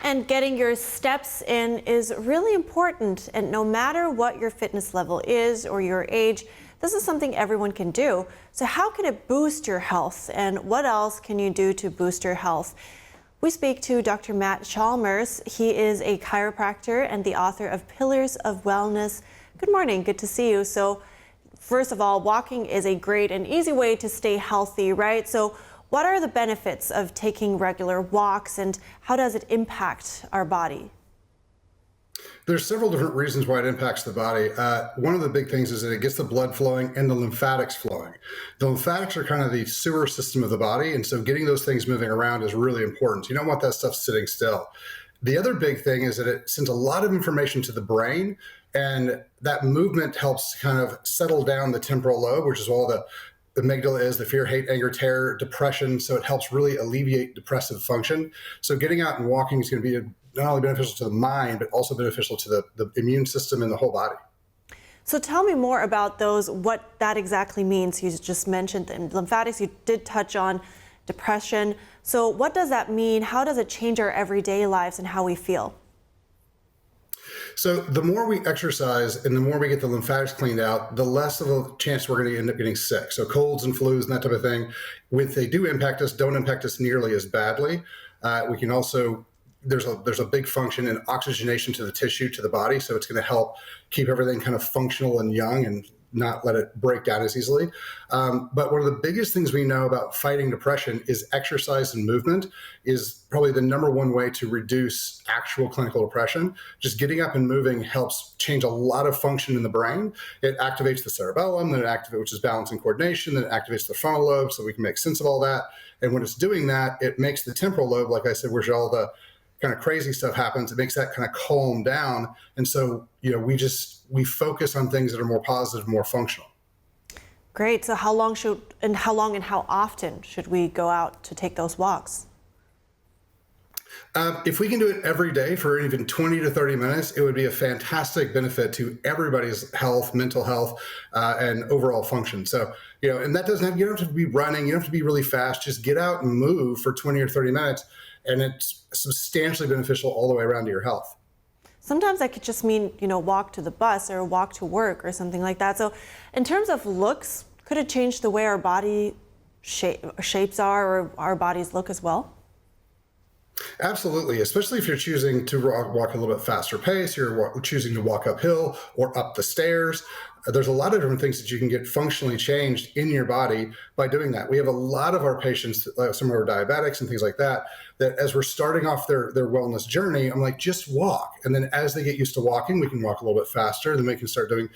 And getting your steps in is really important. And no matter what your fitness level is or your age, this is something everyone can do. So how can it boost your health? And what else can you do to boost your health? We speak to Dr. Matt Chalmers. He is a chiropractor and the author of Pillars of Wellness. Good morning. Good to see you. So first of all, walking is a great and easy way to stay healthy, right? So what are the benefits of taking regular walks and how does it impact our body? There's several different reasons why it impacts the body. One of the big things is that it gets the blood flowing and the lymphatics flowing. The lymphatics are kind of the sewer system of the body, and so getting those things moving around is really important. You don't want that stuff sitting still. The other big thing is that it sends a lot of information to the brain, and that movement helps kind of settle down the temporal lobe, which is all the amygdala is, the fear, hate, anger, terror, depression. So it helps really alleviate depressive function. So getting out and walking is going to be not only beneficial to the mind, but also beneficial to the immune system and the whole body. So tell me more about those, what that exactly means. You just mentioned the lymphatics, you did touch on depression. So what does that mean? How does it change our everyday lives and how we feel? So the more we exercise and the more we get the lymphatics cleaned out, the less of a chance we're going to end up getting sick. So colds and flus and that type of thing, if they do impact us, don't impact us nearly as badly. We can also, there's a big function in oxygenation to the tissue, to the body. So it's going to help keep everything kind of functional and young and not let it break down as easily. But one of the biggest things we know about fighting depression is exercise and movement is probably the number one way to reduce actual clinical depression. Just getting up and moving helps change a lot of function in the brain. It activates the cerebellum, then it activates, which is balance and coordination, then it activates the frontal lobe so we can make sense of all that. And when it's doing that, it makes the temporal lobe, like I said, where all the kind of crazy stuff happens, it makes that kind of calm down. And so, we focus on things that are more positive, more functional. Great. So how long and how often should we go out to take those walks? If we can do it every day for even 20 to 30 minutes, it would be a fantastic benefit to everybody's health, mental health, and overall function. So, and that doesn't have, you don't have to be running, you don't have to be really fast, just get out and move for 20 or 30 minutes. And it's substantially beneficial all the way around to your health. Sometimes that could just mean, walk to the bus or walk to work or something like that. So in terms of looks, could it change the way our body shapes are or our bodies look as well? Absolutely, especially if you're choosing to walk a little bit faster pace, you're choosing to walk uphill or up the stairs. There's a lot of different things that you can get functionally changed in your body by doing that. We have a lot of our patients, some of our diabetics and things like that, that as we're starting off their wellness journey, I'm like, just walk. And then as they get used to walking, we can walk a little bit faster. Then we can start doing,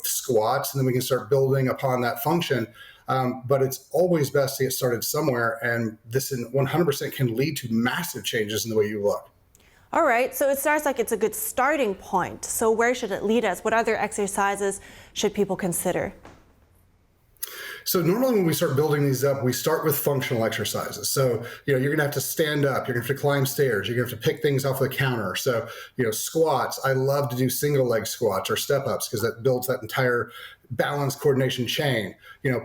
squats, and then we can start building upon that function. But it's always best to get started somewhere, and this 100% can lead to massive changes in the way you look. All right, so it sounds like it's a good starting point. So where should it lead us? What other exercises should people consider? So normally when we start building these up, we start with functional exercises. So, you're going to have to stand up, you're going to have to climb stairs, you're going to have to pick things off the counter. So, squats, I love to do single leg squats or step ups because that builds that entire balance coordination chain,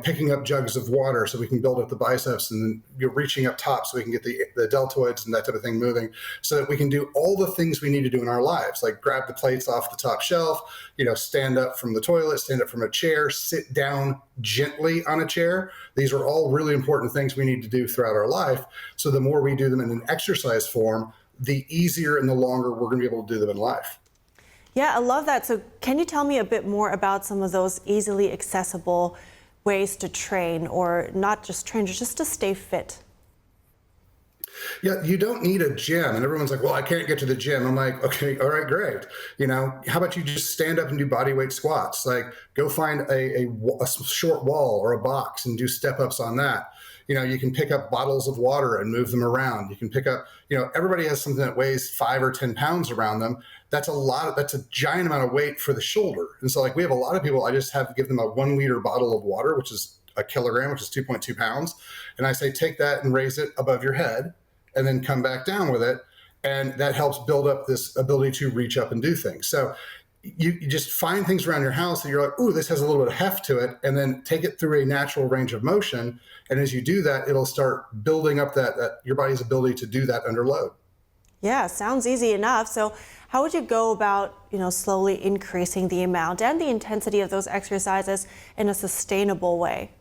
picking up jugs of water so we can build up the biceps, and then you're reaching up top so we can get the deltoids and that type of thing moving so that we can do all the things we need to do in our lives, like grab the plates off the top shelf, stand up from the toilet, stand up from a chair, sit down gently on a chair. These are all really important things we need to do throughout our life. So the more we do them in an exercise form, the easier and the longer we're going to be able to do them in life. Yeah, I love that. So can you tell me a bit more about some of those easily accessible ways to train, or not just train, just to stay fit? Yeah, you don't need a gym. And everyone's like, well, I can't get to the gym. I'm like, okay, all right, great. How about you just stand up and do body weight squats? Like, go find a short wall or a box and do step ups on that. You can pick up bottles of water and move them around. You can pick up, everybody has something that weighs 5 or 10 pounds around them. That's a giant amount of weight for the shoulder. And so we have a lot of people, I just have to give them a 1 liter bottle of water, which is a kilogram, which is 2.2 pounds. And I say, take that and raise it above your head and then come back down with it. And that helps build up this ability to reach up and do things. So you just find things around your house that you're like, ooh, this has a little bit of heft to it, and then take it through a natural range of motion. And as you do that, it'll start building up that your body's ability to do that under load. Yeah, sounds easy enough. So how would you go about, slowly increasing the amount and the intensity of those exercises in a sustainable way?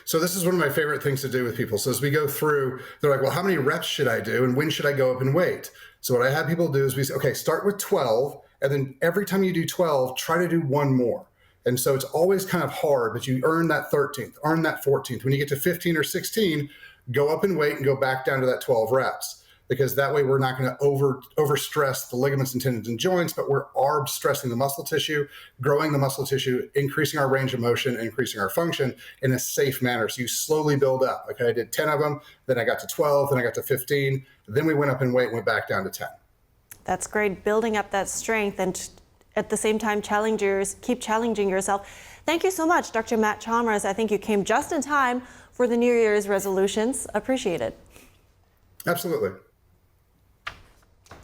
So this is one of my favorite things to do with people. So as we go through, they're like, well, how many reps should I do? And when should I go up in weight? So what I have people do is we say, okay, start with 12. And then every time you do 12, try to do one more. And so it's always kind of hard, but you earn that 13th, earn that 14th. When you get to 15 or 16, go up in weight and go back down to that 12 reps. Because that way we're not going to over stress the ligaments and tendons and joints, but we're arb stressing the muscle tissue, growing the muscle tissue, increasing our range of motion, increasing our function in a safe manner. So you slowly build up. Okay, I did 10 of them, then I got to 12, then I got to 15, then we went up in weight and went back down to 10. That's great, building up that strength and at the same time keep challenging yourself. Thank you so much, Dr. Matt Chalmers. I think you came just in time for the New Year's resolutions. Appreciate it. Absolutely.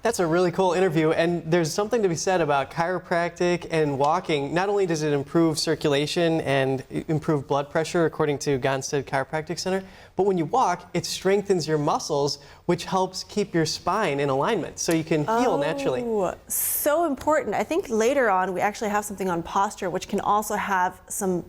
That's a really cool interview, and there's something to be said about chiropractic and walking. Not only does it improve circulation and improve blood pressure, according to Gonstead Chiropractic Center, but when you walk, it strengthens your muscles, which helps keep your spine in alignment so you can heal naturally. Oh, so important. I think later on we actually have something on posture, which can also have some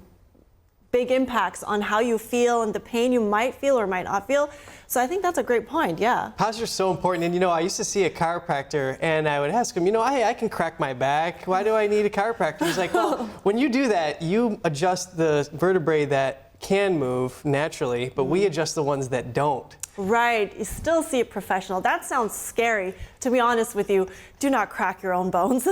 big impacts on how you feel and the pain you might feel or might not feel. So I think that's a great point, yeah. Posture's so important, and I used to see a chiropractor and I would ask him, hey, I can crack my back. Why do I need a chiropractor? He's like, well, when you do that, you adjust the vertebrae that can move naturally, but we adjust the ones that don't. Right, you still see a professional. That sounds scary. To be honest with you, do not crack your own bones.